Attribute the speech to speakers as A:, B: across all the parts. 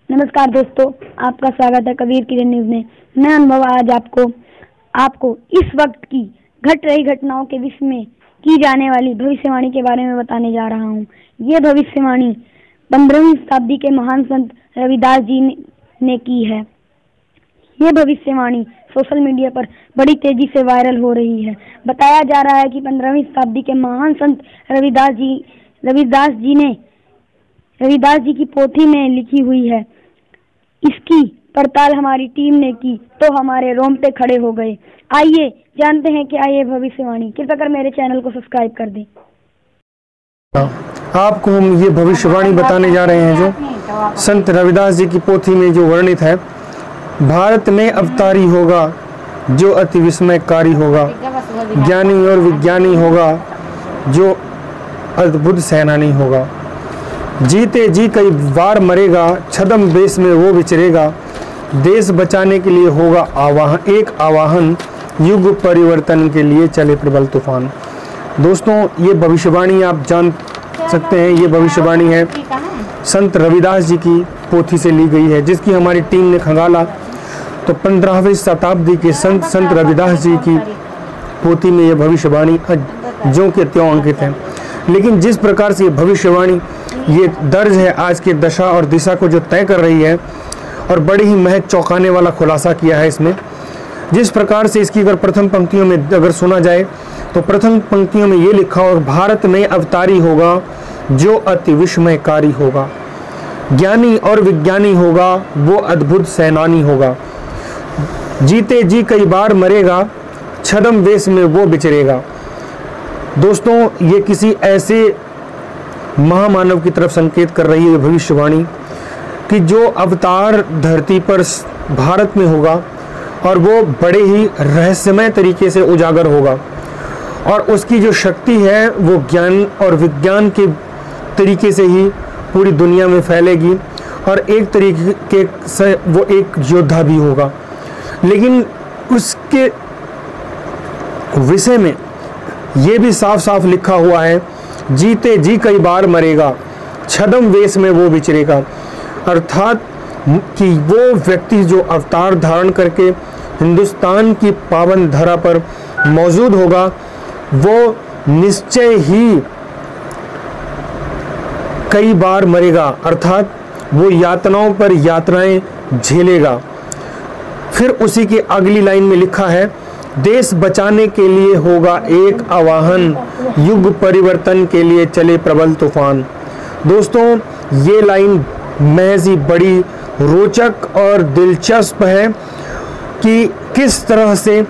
A: नमस्कार दोस्तों, आपका स्वागत है कबीर किरण न्यूज में। मैं अनुभव आज आपको इस वक्त की घट रही घटनाओं के विषय में की जाने वाली भविष्यवाणी के बारे में बताने जा रहा हूँ। ये भविष्यवाणी 15वीं शताब्दी के महान संत रविदास जी ने की है। ये भविष्यवाणी सोशल मीडिया पर बड़ी तेजी से वायरल हो रही है। बताया जा रहा है कि 15वीं शताब्दी के महान संत रविदास जी की पोथी में लिखी हुई है। इसकी पड़ताल हमारी टीम ने की तो हमारे रोंगटे खड़े हो गए। आइए जानते हैं क्या ये भविष्यवाणी। कृपया कर मेरे चैनल को सब्सक्राइब कर दें।
B: आपको हम ये भविष्यवाणी बताने जा रहे हैं जो संत रविदास जी की पोथी में जो वर्णित है। भारत में अवतारी होगा जो अति विस्मयकारी होगा, ज्ञानी और विज्ञानी होगा जो अद्भुत सेनानी होगा। जीते जी कई बार मरेगा, छद्म वेश में वो विचरेगा। देश बचाने के लिए होगा आवाहन, युग परिवर्तन के लिए चले प्रबल तूफान। दोस्तों, ये भविष्यवाणी आप जान सकते हैं, ये भविष्यवाणी है संत रविदास जी की पोथी से ली गई है, जिसकी हमारी टीम ने खंगाला तो 15वीं शताब्दी के संत रविदास जी की पोथी में ये भविष्यवाणी ज्यों के त्यों अंकित है। लेकिन जिस प्रकार से ये भविष्यवाणी ये दर्ज है आज की दशा और दिशा को जो तय कर रही है, और बड़ी ही महज चौंकाने वाला खुलासा किया है इसमें। जिस प्रकार से इसकी अगर प्रथम पंक्तियों में अगर सुना जाए तो प्रथम पंक्तियों में ये लिखा हो, भारत में अवतारी होगा जो अति विस्मयकारी होगा, ज्ञानी और विज्ञानी होगा वो अद्भुत सेनानी होगा। जीते जी कई बार मरेगा, छद्म वेश में वो विचरेगा। दोस्तों, ये किसी ऐसे महामानव की तरफ संकेत कर रही है भविष्यवाणी कि जो अवतार धरती पर भारत में होगा और वो बड़े ही रहस्यमय तरीके से उजागर होगा, और उसकी जो शक्ति है वो ज्ञान और विज्ञान के तरीके से ही पूरी दुनिया में फैलेगी, और एक तरीके से वो एक योद्धा भी होगा। लेकिन उसके विषय में ये भी साफ साफ लिखा हुआ है, जीते जी कई बार मरेगा, छद्म वेश में वो विचरेगा। अर्थात कि वो व्यक्ति जो अवतार धारण करके हिंदुस्तान की पावन धरा पर मौजूद होगा, वो निश्चय ही कई बार मरेगा, अर्थात वो यातनाओं पर यातनाएं झेलेगा। फिर उसी की अगली लाइन में लिखा है, देश बचाने के लिए होगा एक आवाहन, युग परिवर्तन के लिए चले प्रबल तूफान। दोस्तों, ये लाइन महज ही बड़ी रोचक और दिलचस्प है कि किस तरह से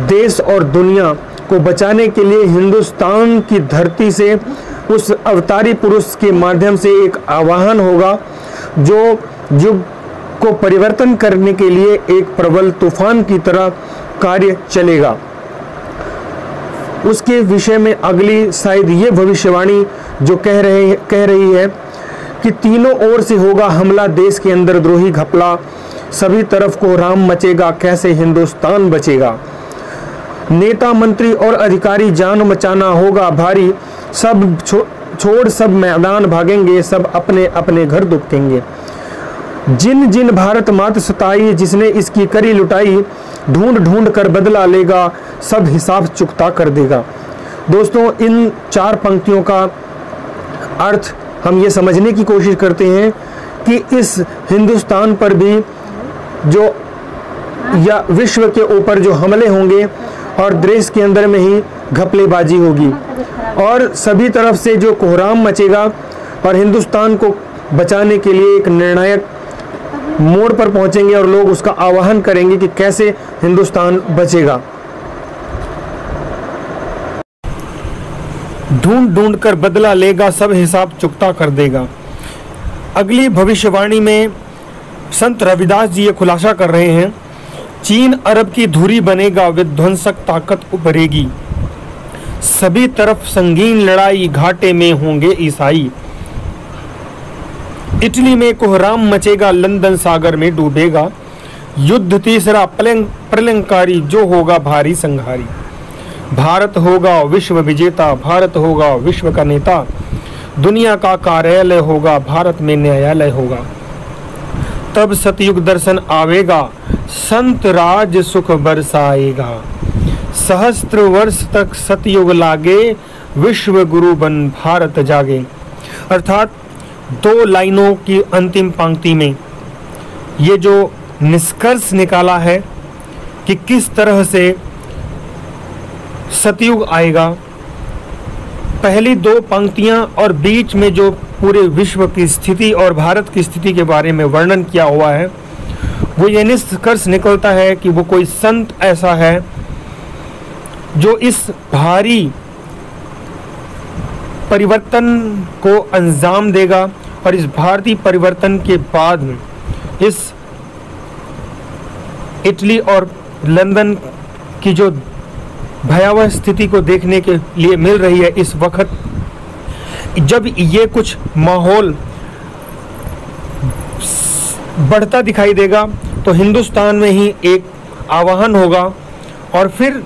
B: देश और दुनिया को बचाने के लिए हिंदुस्तान की धरती से उस अवतारी पुरुष के माध्यम से एक आवाहन होगा जो युग को परिवर्तन करने के लिए एक प्रबल तूफान की तरह कार्य चलेगा। उसके विषय में अगली शायद ये भविष्यवाणी जो कह रही है कि तीनों ओर से होगा हमला, देश के अंदर द्रोही घपला, सभी तरफ को राम मचेगा, कैसे हिंदुस्तान बचेगा। नेता मंत्री और अधिकारी जान मचाना होगा भारी, सब छोड़ सब मैदान भागेंगे, सब अपने अपने घर दुबकेंगे। जिन जिन भारत मात सताई, जिसने इसकी करी लुटाई, ढूंढ ढूंढ कर बदला लेगा, सब हिसाब चुकता कर देगा। दोस्तों, इन चार पंक्तियों का अर्थ हम ये समझने की कोशिश करते हैं कि इस हिंदुस्तान पर भी जो या विश्व के ऊपर जो हमले होंगे और देश के अंदर में ही घपलेबाजी होगी, और सभी तरफ से जो कोहराम मचेगा, और हिंदुस्तान को बचाने के लिए एक निर्णायक मोड़ पर पहुंचेंगे और लोग उसका आह्वान करेंगे कि कैसे हिंदुस्तान बचेगा। ढूंढ ढूंढ कर बदला लेगा, सब हिसाब चुकता कर देगा। अगली भविष्यवाणी में संत रविदास जी ये खुलासा कर रहे हैं, चीन अरब की धुरी बनेगा, विध्वंसक ताकत उभरेगी, सभी तरफ संगीन लड़ाई, घाटे में होंगे ईसाई। इटली में कोहराम मचेगा, लंदन सागर में डूबेगा, युद्ध तीसरा प्रलंकारी, जो होगा भारी संहारी। भारत होगा विश्व विजेता, भारत होगा विश्व का नेता, दुनिया का कार्यालय होगा, भारत में न्यायालय होगा। तब सतयुग दर्शन आवेगा, संत राज सुख बरसाएगा। सहस्त्र वर्ष तक सतयुग लागे, विश्व गुरु बन भारत जागे। अर्थात 2 लाइनों की अंतिम पंक्ति में ये जो निष्कर्ष निकाला है कि किस तरह से सतयुग आएगा। पहली 2 पंक्तियां और बीच में जो पूरे विश्व की स्थिति और भारत की स्थिति के बारे में वर्णन किया हुआ है, वो ये निष्कर्ष निकलता है कि वो कोई संत ऐसा है जो इस भारी परिवर्तन को अंजाम देगा और इस भारतीय परिवर्तन के बाद में इस इटली और लंदन की जो भयावह स्थिति को देखने के लिए मिल रही है इस वक्त, जब ये कुछ माहौल बढ़ता दिखाई देगा तो हिंदुस्तान में ही एक आवाहन होगा और फिर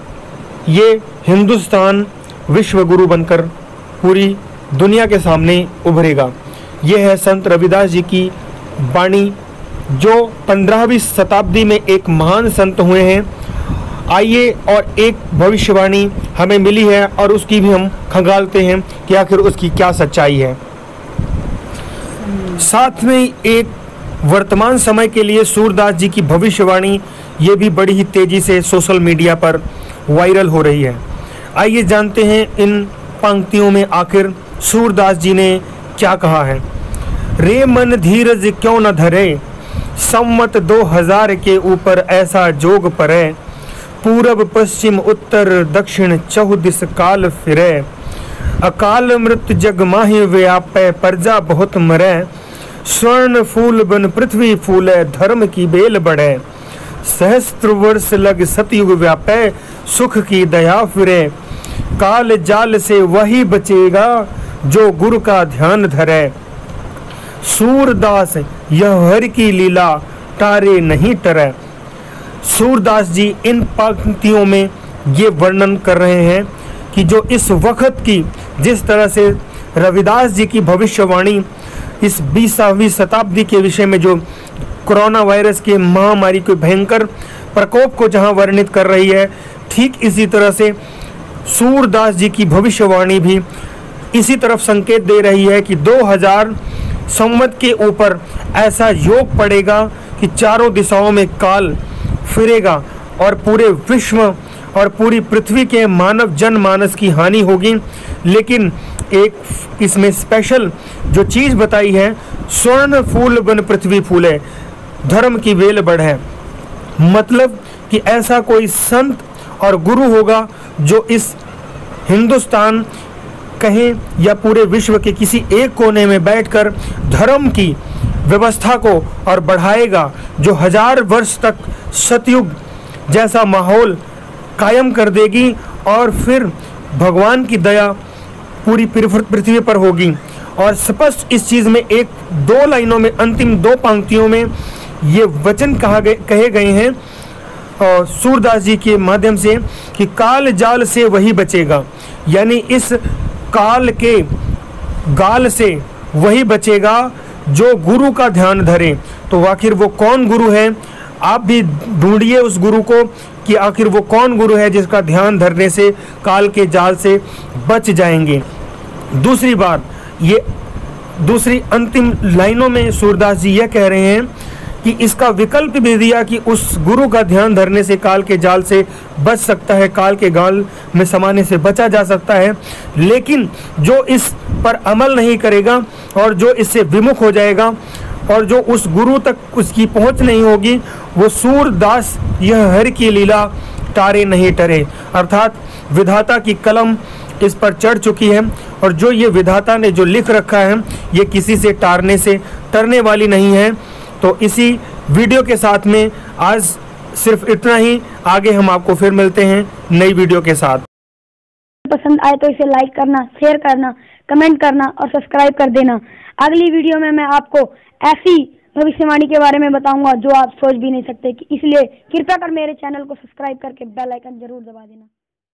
B: ये हिंदुस्तान विश्व गुरु बनकर पूरी दुनिया के सामने उभरेगा। ये है संत रविदास जी की वाणी, जो 15वीं शताब्दी में एक महान संत हुए हैं। आइए और एक भविष्यवाणी हमें मिली है और उसकी भी हम खंगालते हैं कि आखिर उसकी क्या सच्चाई है। साथ में एक वर्तमान समय के लिए सूरदास जी की भविष्यवाणी ये भी बड़ी ही तेजी से सोशल मीडिया पर वायरल हो रही है। आइए जानते हैं इन पंक्तियों में आखिर सूरदास जी ने क्या कहा है। रे मन धीरज क्यों न धरे, सम्मत 2000 के ऊपर ऐसा जोग परे। पूरब पश्चिम उत्तर दक्षिण चहुदिस काल फिरे। अकाल मृत जग माहि व्यापै, प्रजा बहुत मरै। स्वर्ण फूल बन पृथ्वी फूले, धर्म की बेल बढ़े। सहस्त्र वर्ष लग सतयुग व्यापै, सुख की दया फिरे। काल जाल से वही बचेगा, जो गुरु का ध्यान धरे। सूरदास यह हरि की लीला, तारे नहीं टरे। सूरदास जी इन पंक्तियों में ये वर्णन कर रहे हैं कि जो इस वक्त की जिस तरह से रविदास जी की भविष्यवाणी इस 20वीं शताब्दी के विषय में जो कोरोना वायरस के महामारी के भयंकर प्रकोप को जहां वर्णित कर रही है, ठीक इसी तरह से सूरदास जी की भविष्यवाणी भी इसी तरफ संकेत दे रही है कि 2000 संवत के ऊपर ऐसा योग पड़ेगा कि चारों दिशाओं में काल फिरेगा और पूरे विश्व और पूरी पृथ्वी के मानव जनमानस की हानि होगी। लेकिन एक इसमें स्पेशल जो चीज़ बताई है, स्वर्ण फूल बन पृथ्वी फूले, धर्म की बेल बढ़े। मतलब कि ऐसा कोई संत और गुरु होगा जो इस हिंदुस्तान कहें या पूरे विश्व के किसी एक कोने में बैठकर धर्म की व्यवस्था को और बढ़ाएगा, जो 1000 वर्ष तक सतयुग जैसा माहौल कायम कर देगी और फिर भगवान की दया पूरी पृथ्वी पर होगी। और स्पष्ट इस चीज़ में 1-2 लाइनों में, अंतिम 2 पंक्तियों में ये वचन कहे गए हैं और सूरदास जी के माध्यम से कि काल जाल से वही बचेगा, यानी इस काल के गाल से वही बचेगा जो गुरु का ध्यान धरे। तो आखिर वो कौन गुरु है, आप भी ढूंढिए उस गुरु को कि आखिर वो कौन गुरु है जिसका ध्यान धरने से काल के जाल से बच जाएंगे। दूसरी बात, ये दूसरी अंतिम लाइनों में सूरदास जी यह कह रहे हैं कि इसका विकल्प भी दिया कि उस गुरु का ध्यान धरने से काल के जाल से बच सकता है, काल के गाल में समाने से बचा जा सकता है। लेकिन जो इस पर अमल नहीं करेगा और जो इससे विमुख हो जाएगा और जो उस गुरु तक उसकी पहुंच नहीं होगी, वो सूरदास यह हरि की लीला, तारे नहीं टरे। अर्थात विधाता की कलम इस पर चढ़ चुकी है और जो ये विधाता ने जो लिख रखा है ये किसी से टारने से टरने वाली नहीं है। तो इसी वीडियो के साथ में आज सिर्फ इतना ही, आगे हम आपको फिर मिलते हैं नई वीडियो के साथ।
A: पसंद आए तो इसे लाइक करना, शेयर करना, कमेंट करना और सब्सक्राइब कर देना। अगली वीडियो में मैं आपको ऐसी भविष्यवाणी के बारे में बताऊंगा जो आप सोच भी नहीं सकते, कि इसलिए कृपया कर मेरे चैनल को सब्सक्राइब करके बेल आइकन जरूर दबा देना।